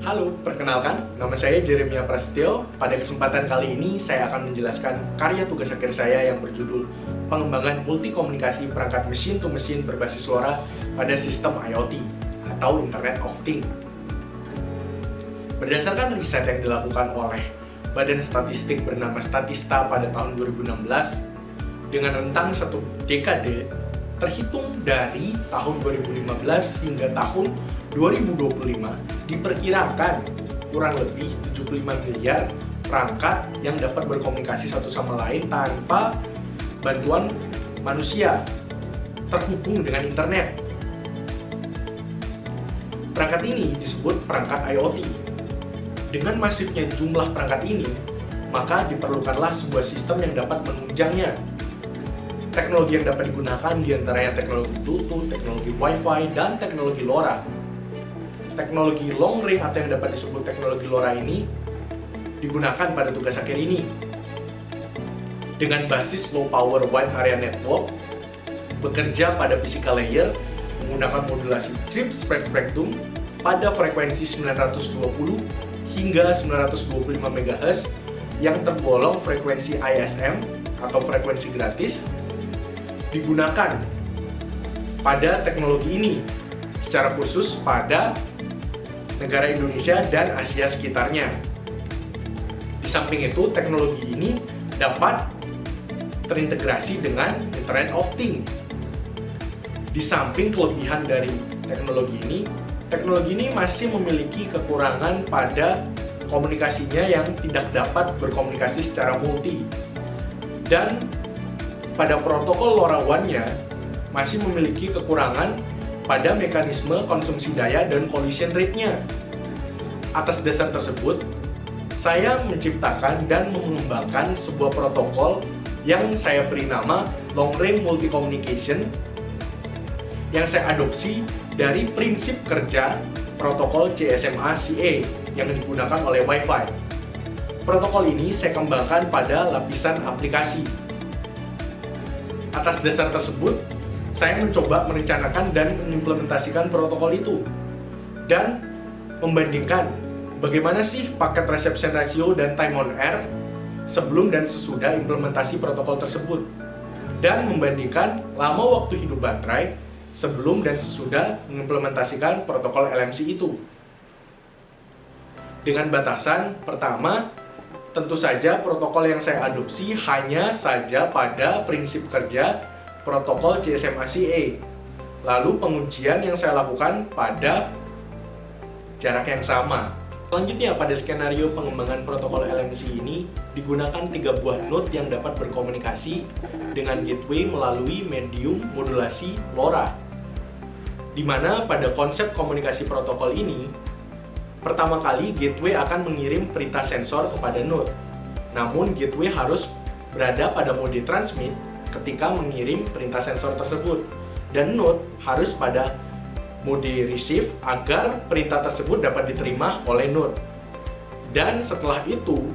Halo, perkenalkan, nama saya Jeremia Prasetyo. Pada kesempatan kali ini, saya akan menjelaskan karya tugas akhir saya yang berjudul Pengembangan Multikomunikasi Perangkat Mesin-to-Mesin Berbasis LoRa pada Sistem IoT atau Internet of Things. Berdasarkan riset yang dilakukan oleh Badan Statistik bernama Statista pada tahun 2016, dengan rentang satu dekade, terhitung dari tahun 2015 hingga tahun 2025, diperkirakan kurang lebih 75 miliar perangkat yang dapat berkomunikasi satu sama lain tanpa bantuan manusia terhubung dengan internet. Perangkat ini disebut perangkat IoT. Dengan masifnya jumlah perangkat ini, maka diperlukanlah sebuah sistem yang dapat menunjangnya. Teknologi yang dapat digunakan diantaranya teknologi Bluetooth, teknologi Wi-Fi, dan teknologi LoRa. Teknologi long range atau yang dapat disebut teknologi LoRa ini digunakan pada tugas akhir ini. Dengan basis low power wide area network, bekerja pada physical layer menggunakan modulasi chip spektrum pada frekuensi 920 hingga 925 MHz yang tergolong frekuensi ISM atau frekuensi gratis, digunakan pada teknologi ini secara khusus pada negara Indonesia dan Asia sekitarnya. Di samping itu, teknologi ini dapat terintegrasi dengan Internet of Things. Di samping kelebihan dari teknologi ini masih memiliki kekurangan pada komunikasinya yang tidak dapat berkomunikasi secara multi. Dan pada protokol LoRaWAN-nya masih memiliki kekurangan pada mekanisme konsumsi daya dan collision rate-nya. Atas dasar tersebut, saya menciptakan dan mengembangkan sebuah protokol yang saya beri nama Long Range Multi Communication yang saya adopsi dari prinsip kerja protokol GSMA-CA yang digunakan oleh Wi-Fi. Protokol ini saya kembangkan pada lapisan aplikasi. Atas dasar tersebut, saya mencoba merencanakan dan mengimplementasikan protokol itu dan membandingkan bagaimana sih paket reception ratio dan time on air sebelum dan sesudah implementasi protokol tersebut, dan membandingkan lama waktu hidup baterai sebelum dan sesudah mengimplementasikan protokol LMC itu. Dengan batasan pertama, tentu saja protokol yang saya adopsi hanya saja pada prinsip kerja protokol GSMA-CA. Lalu pengujian yang saya lakukan pada jarak yang sama. Selanjutnya, pada skenario pengembangan protokol LMC ini digunakan 3 buah node yang dapat berkomunikasi dengan gateway melalui medium modulasi LoRa. Di mana pada konsep komunikasi protokol ini, pertama kali gateway akan mengirim perintah sensor kepada node. Namun gateway harus berada pada mode transmit ketika mengirim perintah sensor tersebut, dan node harus pada mode receive agar perintah tersebut dapat diterima oleh node. Dan setelah itu,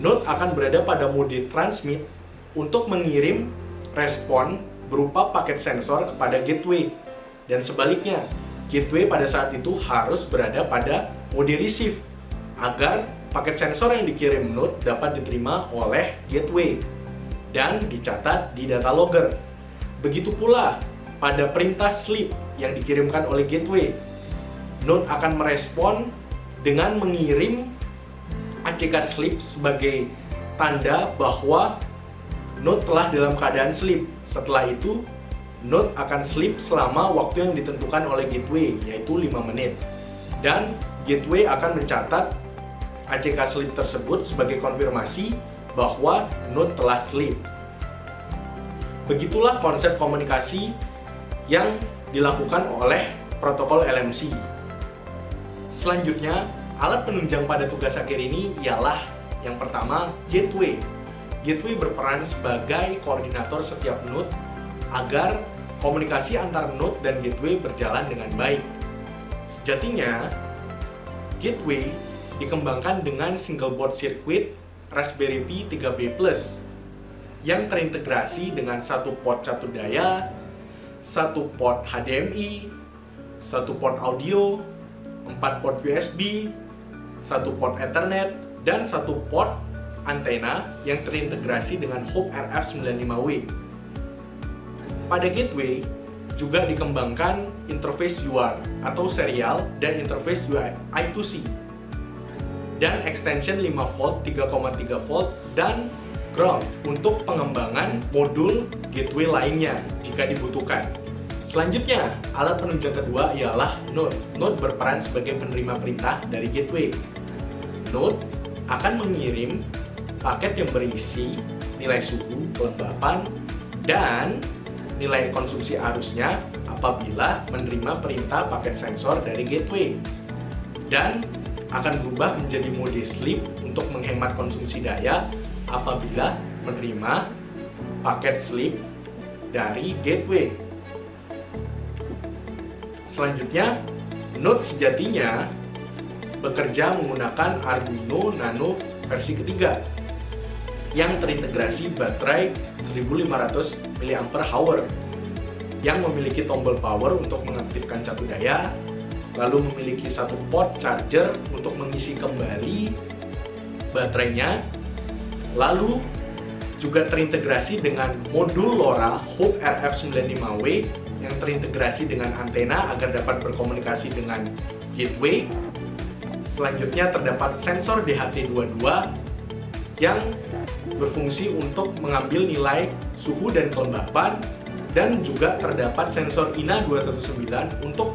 node akan berada pada mode transmit untuk mengirim respon berupa paket sensor kepada gateway, dan sebaliknya, gateway pada saat itu harus berada pada mode receive agar paket sensor yang dikirim node dapat diterima oleh gateway dan dicatat di data logger. Begitu pula pada perintah sleep yang dikirimkan oleh gateway, node akan merespon dengan mengirim ACK sleep sebagai tanda bahwa node telah dalam keadaan sleep. Setelah itu, node akan sleep selama waktu yang ditentukan oleh gateway, yaitu 5 menit. Dan gateway akan mencatat ACK sleep tersebut sebagai konfirmasi bahwa node telah sleep. Begitulah konsep komunikasi yang dilakukan oleh protokol LMC. Selanjutnya, alat penunjang pada tugas akhir ini ialah yang pertama, gateway. Gateway berperan sebagai koordinator setiap node agar komunikasi antar node dan gateway berjalan dengan baik. Sejatinya, gateway dikembangkan dengan single board circuit Raspberry Pi 3B Plus yang terintegrasi dengan satu port satu daya, satu port HDMI, satu port audio, 4 port USB, 1 port Ethernet, dan 1 port antena yang terintegrasi dengan Hop RF95W. Pada gateway, juga dikembangkan interface UART atau serial dan interface I2C, dan extension 5V, 3,3V, dan ground untuk pengembangan modul gateway lainnya jika dibutuhkan. Selanjutnya, alat penunjang kedua ialah node. Node berperan sebagai penerima perintah dari gateway. Node akan mengirim paket yang berisi nilai suhu, kelembapan, dan nilai konsumsi arusnya apabila menerima perintah paket sensor dari gateway. Dan akan berubah menjadi mode sleep untuk menghemat konsumsi daya apabila menerima paket sleep dari gateway. Selanjutnya, node sejatinya bekerja menggunakan Arduino Nano versi ketiga yang terintegrasi baterai 1500 mAh yang memiliki tombol power untuk mengaktifkan catu daya, lalu memiliki 1 port charger untuk mengisi kembali baterainya, lalu juga terintegrasi dengan modul LoRa Hop RF95W yang terintegrasi dengan antena agar dapat berkomunikasi dengan gateway. Selanjutnya terdapat sensor DHT22 yang berfungsi untuk mengambil nilai suhu dan kelembapan, dan juga terdapat sensor INA219 untuk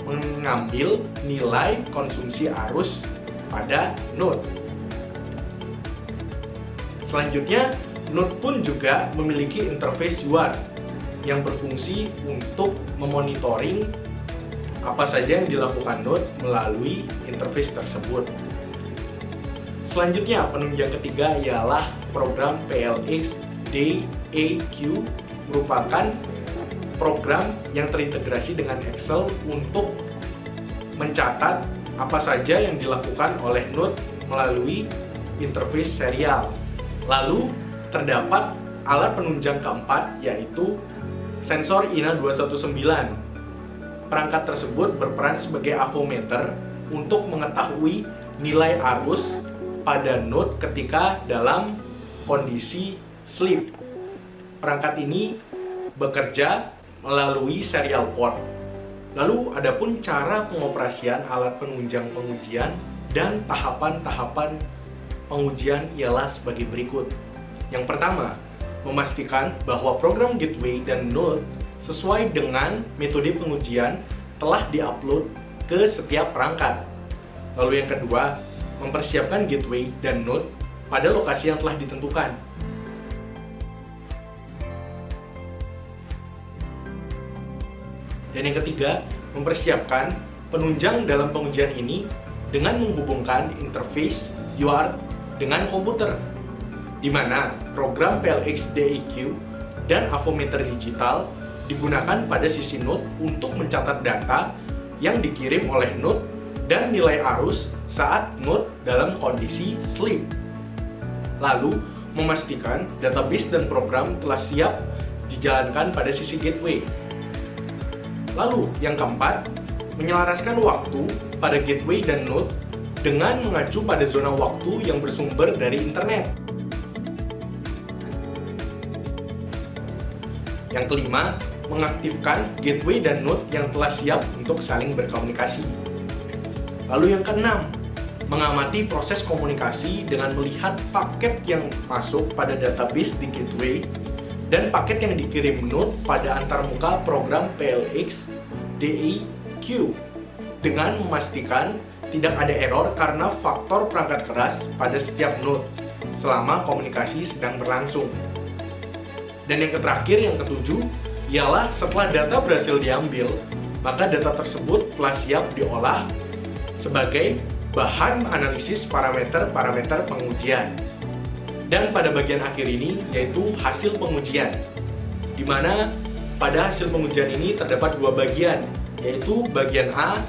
mengambil nilai konsumsi arus pada node. Selanjutnya, node pun juga memiliki interface UART yang berfungsi untuk memonitoring apa saja yang dilakukan node melalui interface tersebut. Selanjutnya, penunjang ketiga ialah program PLX DAQ, merupakan program yang terintegrasi dengan Excel untuk mencatat apa saja yang dilakukan oleh node melalui interface serial. Lalu, terdapat alat penunjang keempat, yaitu sensor INA219. Perangkat tersebut berperan sebagai avometer untuk mengetahui nilai arus pada node ketika dalam kondisi sleep. Perangkat ini bekerja melalui serial port. Lalu, adapun cara pengoperasian alat penunjang pengujian dan tahapan-tahapan pengujian ialah sebagai berikut. Yang pertama, memastikan bahwa program gateway dan node sesuai dengan metode pengujian telah diupload ke setiap perangkat. Lalu yang kedua, mempersiapkan gateway dan node pada lokasi yang telah ditentukan. Dan yang ketiga, mempersiapkan penunjang dalam pengujian ini dengan menghubungkan interface UART dengan komputer, di mana program PLX DAQ dan avometer digital digunakan pada sisi node untuk mencatat data yang dikirim oleh node dan nilai arus saat node dalam kondisi sleep. Lalu, memastikan database dan program telah siap dijalankan pada sisi gateway. Lalu, yang keempat, menyelaraskan waktu pada gateway dan node dengan mengacu pada zona waktu yang bersumber dari internet. Yang kelima, mengaktifkan gateway dan node yang telah siap untuk saling berkomunikasi. Lalu yang keenam, mengamati proses komunikasi dengan melihat paket yang masuk pada database di gateway dan paket yang dikirim node pada antarmuka program PLX DAQ dengan memastikan tidak ada error karena faktor perangkat keras pada setiap node selama komunikasi sedang berlangsung. Dan yang terakhir, yang ketujuh, ialah setelah data berhasil diambil, maka data tersebut telah siap diolah sebagai bahan analisis parameter-parameter pengujian. Dan pada bagian akhir ini, yaitu hasil pengujian, di mana pada hasil pengujian ini terdapat dua bagian, yaitu bagian A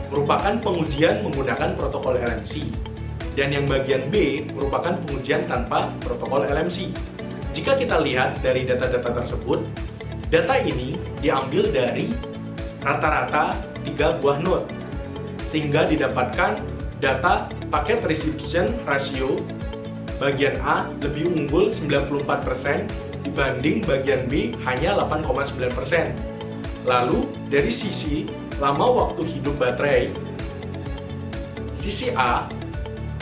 merupakan pengujian menggunakan protokol LMC, dan yang bagian B merupakan pengujian tanpa protokol LMC. Jika kita lihat dari data-data tersebut, data ini diambil dari rata-rata 3 buah node, sehingga didapatkan data paket reception ratio bagian A lebih unggul 94% dibanding bagian B hanya 8,9%. Lalu, dari sisi lama waktu hidup baterai, sisi A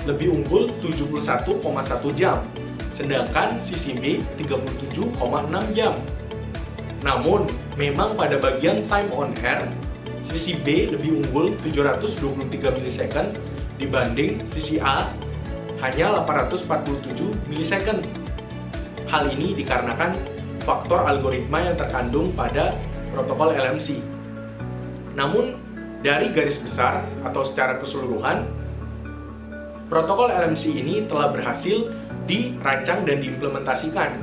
lebih unggul 71,1 jam, sedangkan sisi B 37,6 jam. Namun, memang pada bagian time on air, sisi B lebih unggul 723 milisecond dibanding sisi A hanya 847 milisecond. Hal ini dikarenakan faktor algoritma yang terkandung pada protokol LMC. Namun, dari garis besar atau secara keseluruhan, protokol LMC ini telah berhasil dirancang dan diimplementasikan,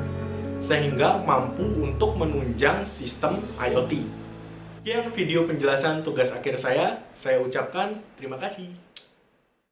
sehingga mampu untuk menunjang sistem IoT. Sekian video penjelasan tugas akhir saya ucapkan terima kasih.